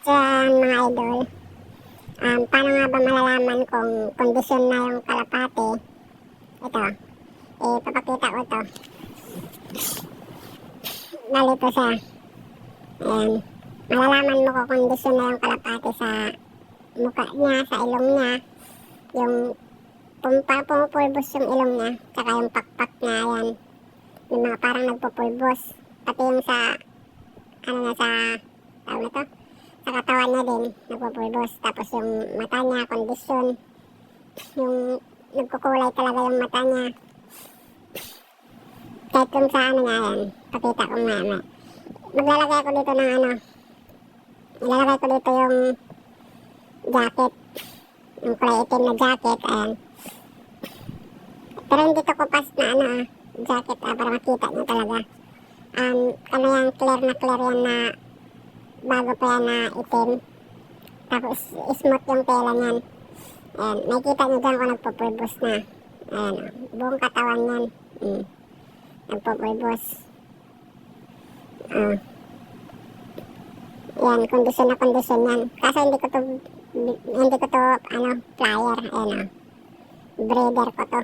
Mga idol, paano nga ba malalaman kung kondisyon na yung kalapate? Ito, papakita ko ito. Nalito siya. Ayan. Malalaman mo kung kondisyon na yung kalapate sa mukha niya, sa ilong niya, yung pumupulbos yung ilong niya, tsaka yung pakpak niya, ayan. Yung mga parang nagpupulbos. Pati yung sa, tawag na to? Sa katawan niya din, nagpupulbos. Tapos yung mata niya, kondisyon. Yung nagkukulay talaga yung mata niya. Kahit kung sa niya yan, pakita ko nga. Maglalagay ko dito ng ilalagay ko dito yung jacket. Yung kulay itim na jacket, ayan. Pero hindi to kupas na jacket, para makita niyo talaga. Yan, clear yan na bago pa yan na itim. Tapos smooth yung tela niyan. Ayan, nakikita nyo dyan kung nagpupulbos na. Ayan, buong katawan yan. Nagpupulbos. Ayan, kondisyon na kondisyon yan. Kaso hindi ko to flyer. Ayan, breeder ko to.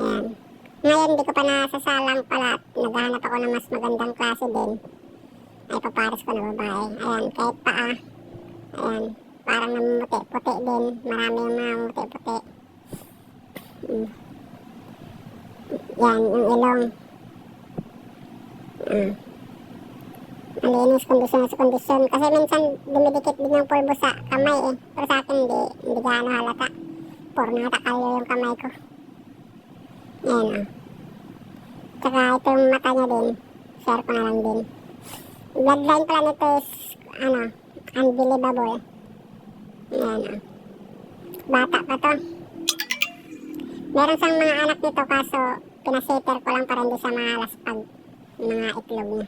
Ayan. Ngayon, hindi ko pa nasasalang pala. Naghahanap ako ng mas magandang klase din. Ay, papares ko na babae. Ayan, kahit paa. Ayan, parang namumuti-puti din. Marami yung mga muti-puti. Yan, yung ilong. Malinis, kondisyon sa kondisyon. Kasi minsan dumidikit din yung pulbo sa kamay Pero sa akin, hindi gaano halata. Puro natakalyo yung kamay ko. Ayan, Tsaka ito yung mata niya din. Share ko na lang din. Bloodline pala nito is, unbelievable. Ayan, Bata pa to. Meron siyang mga anak nito kaso pinasater ko lang para hindi siya malaspag mga itlog niya.